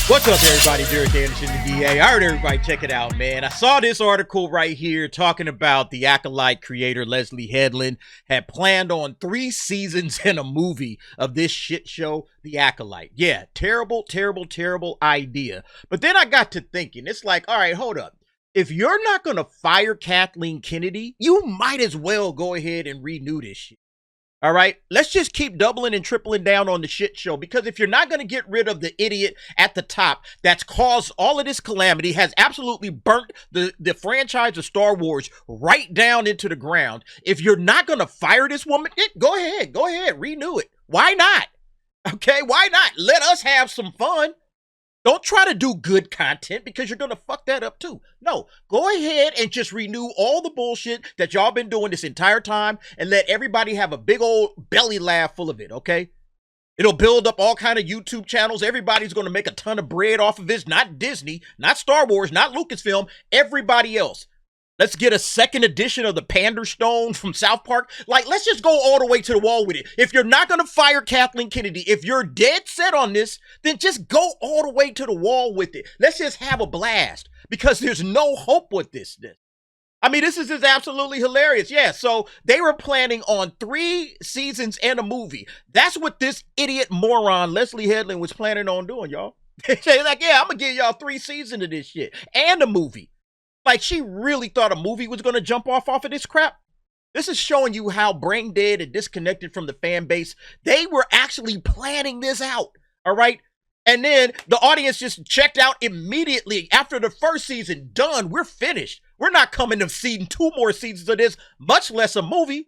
What's up, everybody? Derek Anderson, the DA. I heard everybody check it out, man. I saw this article right here talking about the Acolyte creator, Leslye Headland, had planned on 3 seasons and a movie of this shit show, The Acolyte. Yeah, terrible, terrible, terrible idea. But then I got to thinking, it's like, all right, hold up. If you're not going to fire Kathleen Kennedy, you might as well go ahead and renew this shit. All right, let's just keep doubling and tripling down on the shit show, because if you're not going to get rid of the idiot at the top that's caused all of this calamity, has absolutely burnt the franchise of Star Wars right down into the ground, if you're not going to fire this woman, go ahead, renew it. Why not? Okay, why not? Let us have some fun. Don't try to do good content, because you're going to fuck that up too. No, go ahead and just renew all the bullshit that y'all been doing this entire time and let everybody have a big old belly laugh full of it, okay? It'll build up all kind of YouTube channels. Everybody's going to make a ton of bread off of this. Not Disney, not Star Wars, not Lucasfilm, everybody else. Let's get a second edition of the Pander Stone from South Park. Like, let's just go all the way to the wall with it. If you're not going to fire Kathleen Kennedy, if you're dead set on this, then just go all the way to the wall with it. Let's just have a blast, because there's no hope with this. I mean, this is just absolutely hilarious. Yeah, so they were planning on 3 seasons and a movie. That's what this idiot moron, Leslye Headland, was planning on doing, y'all. They're like, yeah, I'm going to give y'all 3 seasons of this shit and a movie. Like, she really thought a movie was going to jump off of this crap. This is showing you how brain dead and disconnected from the fan base. They were actually planning this out, all right? And then the audience just checked out immediately after the first season. Done. We're finished. We're not coming to see 2 more seasons of this, much less a movie.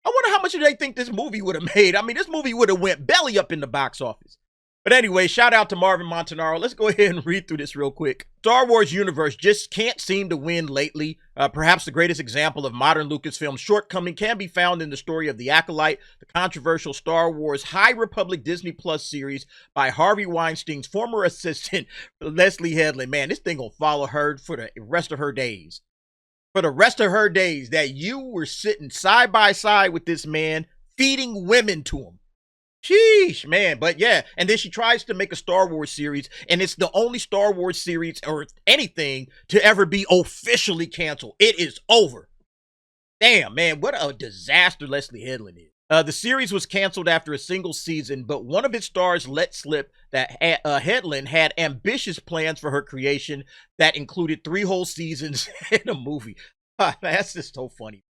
I wonder how much do they think this movie would have made? I mean, this movie would have went belly up in the box office. But anyway, shout out to Marvin Montanaro. Let's go ahead and read through this real quick. Star Wars universe just can't seem to win lately. Perhaps the greatest example of modern Lucasfilm shortcoming can be found in the story of The Acolyte, the controversial Star Wars High Republic Disney Plus series by Harvey Weinstein's former assistant, Leslye Headland. Man, this thing will follow her for the rest of her days. For the rest of her days, that you were sitting side by side with this man, feeding women to him. Sheesh, man. But yeah, and then she tries to make a Star Wars series, and it's the only Star Wars series or anything to ever be officially canceled. It is over. Damn, man, what a disaster Leslye Headland is. The series was canceled after a single season, but one of its stars let slip that Headland had ambitious plans for her creation that included 3 whole seasons and a movie. That's just so funny.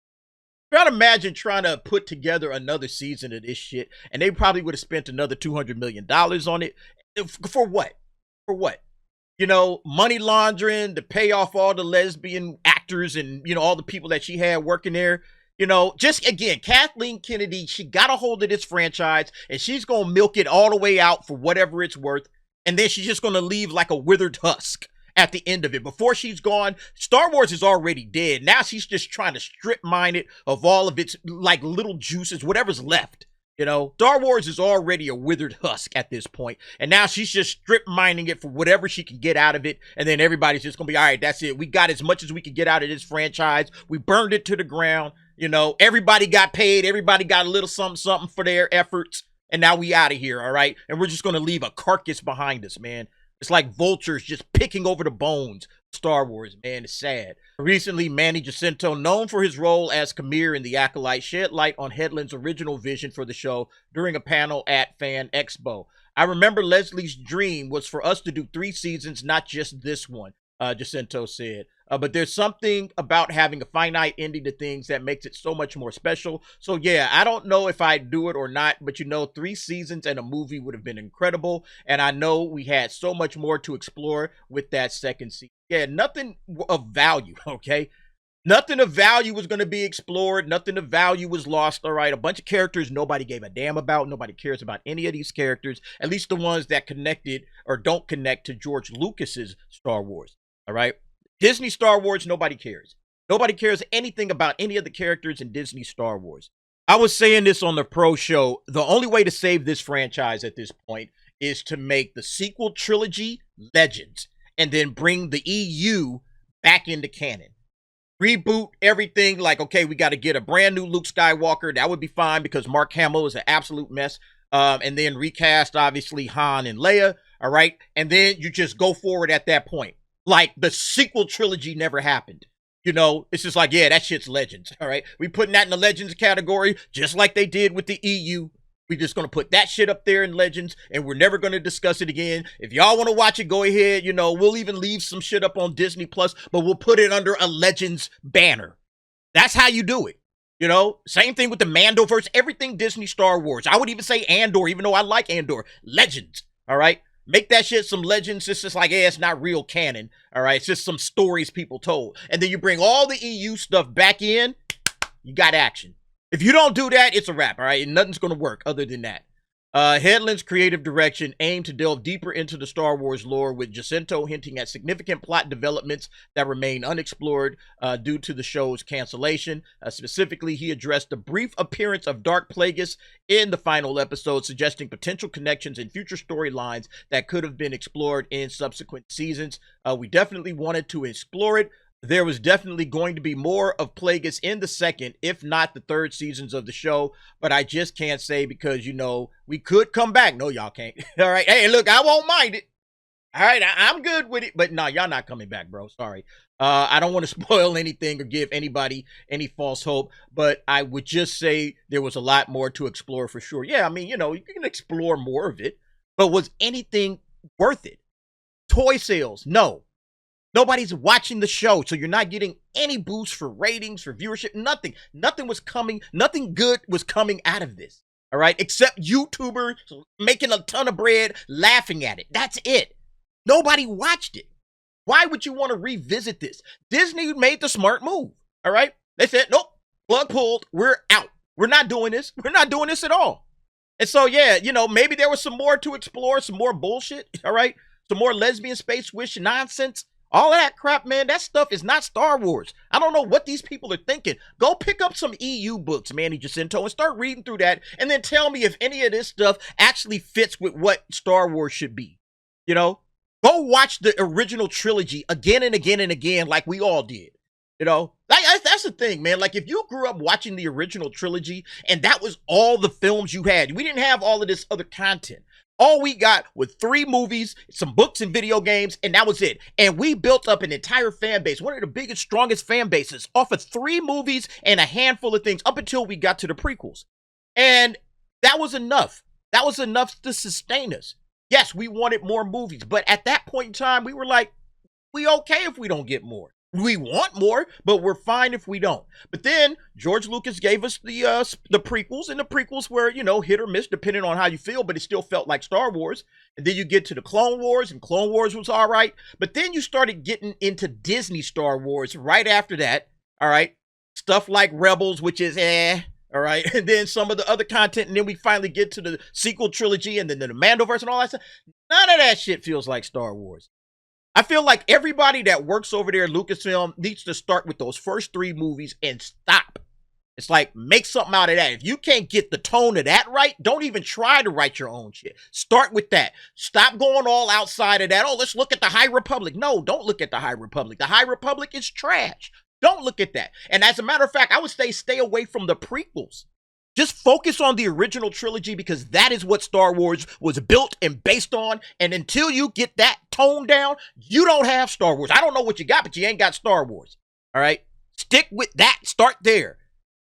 Try to imagine trying to put together another season of this shit, and they probably would have spent another $200 million on it. For what? For what? You know, money laundering, to pay off all the lesbian actors and, you know, all the people that she had working there. You know, just again, Kathleen Kennedy, she got a hold of this franchise, and she's going to milk it all the way out for whatever it's worth. And then she's just going to leave like a withered husk at the end of it. Before she's gone, Star Wars is already dead. Now she's just trying to strip mine it of all of its like little juices, whatever's left. You know, Star Wars is already a withered husk at this point. And now she's just strip mining it for whatever she can get out of it. And then everybody's just going to be, all right, that's it. We got as much as we could get out of this franchise. We burned it to the ground. You know, everybody got paid. Everybody got a little something for their efforts. And now we out of here, all right? And we're just going to leave a carcass behind us, man. It's like vultures just picking over the bones of Star Wars, man. It's sad. Recently, Manny Jacinto, known for his role as Khmer in The Acolyte, shed light on Headland's original vision for the show during a panel at Fan Expo. I remember Leslie's dream was for us to do 3 seasons, not just this one, Jacinto said. But there's something about having a finite ending to things that makes it so much more special. So yeah, I don't know if I'd do it or not, but you know, 3 seasons and a movie would have been incredible. And I know we had so much more to explore with that second season. Yeah, nothing of value, okay? Nothing of value was going to be explored. Nothing of value was lost, all right? A bunch of characters nobody gave a damn about. Nobody cares about any of these characters, at least the ones that connected or don't connect to George Lucas's Star Wars, all right? Disney Star Wars, nobody cares. Nobody cares anything about any of the characters in Disney Star Wars. I was saying this on the Pro Show. The only way to save this franchise at this point is to make the sequel trilogy Legends and then bring the EU back into canon. Reboot everything like, okay, we got to get a brand new Luke Skywalker. That would be fine because Mark Hamill is an absolute mess. And then recast, obviously, Han and Leia. all right? And then you just go forward at that point. Like the sequel trilogy never happened. You know, it's just like, yeah, that shit's Legends, all right? We putting that in the Legends category, just like they did with the EU. We just going to put that shit up there in Legends, and we're never going to discuss it again. If y'all want to watch it, go ahead. You know, we'll even leave some shit up on Disney Plus, but we'll put it under a Legends banner. That's how you do it. You know, same thing with the Mandoverse, everything Disney Star Wars. I would even say Andor, even though I like Andor. Legends, all right? Make that shit some Legends. It's just like, yeah, it's not real canon, all right? It's just some stories people told. And then you bring all the EU stuff back in, you got action. If you don't do that, it's a wrap, all right? And nothing's going to work other than that. Headland's creative direction aimed to delve deeper into the Star Wars lore, with Jacinto hinting at significant plot developments that remain unexplored due to the show's cancellation. Specifically, he addressed the brief appearance of Dark Plagueis in the final episode, suggesting potential connections in future storylines that could have been explored in subsequent seasons. We definitely wanted to explore it. There was definitely going to be more of Plagueis in the second, if not the third seasons of the show, but I just can't say because, you know, we could come back. No, y'all can't. All right. Hey, look, I won't mind it. All right. I'm good with it, but no, y'all not coming back, bro. Sorry. I don't want to spoil anything or give anybody any false hope, but I would just say there was a lot more to explore for sure. Yeah, I mean, you know, you can explore more of it, but was anything worth it? Toy sales? No. Nobody's watching the show, so you're not getting any boost for ratings, for viewership, nothing. Nothing was coming, nothing good was coming out of this, all right? Except YouTubers making a ton of bread, laughing at it. That's it. Nobody watched it. Why would you want to revisit this? Disney made the smart move, all right? They said, nope, plug pulled, we're out. We're not doing this. We're not doing this at all. And so, yeah, you know, maybe there was some more to explore, some more bullshit, all right? Some more lesbian space wish nonsense. All that crap, man, that stuff is not Star Wars. I don't know what these people are thinking. Go pick up some EU books, Manny Jacinto, and start reading through that, and then tell me if any of this stuff actually fits with what Star Wars should be. You know? Go watch the original trilogy again and again and again like we all did. You know? That's the thing, man. Like, if you grew up watching the original trilogy, and that was all the films you had, we didn't have all of this other content. All we got was 3 movies, some books and video games, and that was it. And we built up an entire fan base, one of the biggest, strongest fan bases, off of 3 movies and a handful of things up until we got to the prequels. And that was enough. That was enough to sustain us. Yes, we wanted more movies, but at that point in time, we were like, we okay if we don't get more. We want more, but we're fine if we don't. But then George Lucas gave us the prequels, and the prequels were, you know, hit or miss depending on how you feel, but it still felt like Star Wars. And then you get to the Clone Wars, and Clone Wars was all right. But then you started getting into Disney Star Wars right after that, all right? Stuff like Rebels, which is all right? And then some of the other content, and then we finally get to the sequel trilogy, and then the Mandoverse and all that stuff. None of that shit feels like Star Wars. I feel like everybody that works over there at Lucasfilm needs to start with those first 3 movies and stop. It's like, make something out of that. If you can't get the tone of that right, don't even try to write your own shit. Start with that. Stop going all outside of that. Oh, let's look at the High Republic. No, don't look at the High Republic. The High Republic is trash. Don't look at that. And as a matter of fact, I would say stay away from the prequels. Just focus on the original trilogy, because that is what Star Wars was built and based on. And until you get that tone down, you don't have Star Wars. I don't know what you got, but you ain't got Star Wars. All right? Stick with that. Start there.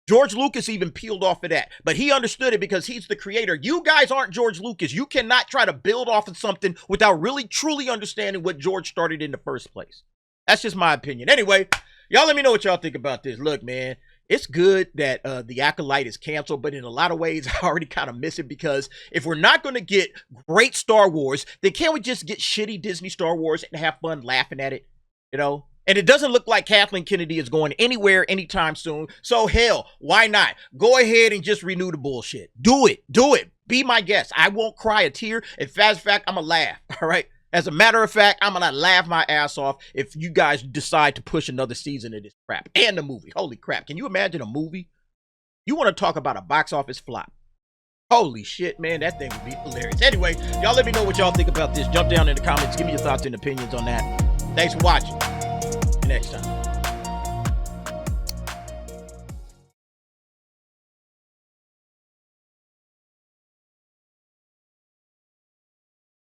George Lucas even peeled off of that, but he understood it because he's the creator. You guys aren't George Lucas. You cannot try to build off of something without really, truly understanding what George started in the first place. That's just my opinion. Anyway, y'all let me know what y'all think about this. Look, man. It's good that the Acolyte is canceled, but in a lot of ways, I already kind of miss it, because if we're not going to get great Star Wars, then can't we just get shitty Disney Star Wars and have fun laughing at it, you know? And it doesn't look like Kathleen Kennedy is going anywhere anytime soon, so hell, why not? Go ahead and just renew the bullshit. Do it. Do it. Be my guest. I won't cry a tear. In fact, I'm going to laugh, all right? As a matter of fact, I'm going to laugh my ass off if you guys decide to push another season of this crap. And the movie. Holy crap. Can you imagine a movie? You want to talk about a box office flop? Holy shit, man. That thing would be hilarious. Anyway, y'all let me know what y'all think about this. Jump down in the comments. Give me your thoughts and opinions on that. Thanks for watching. See you next time.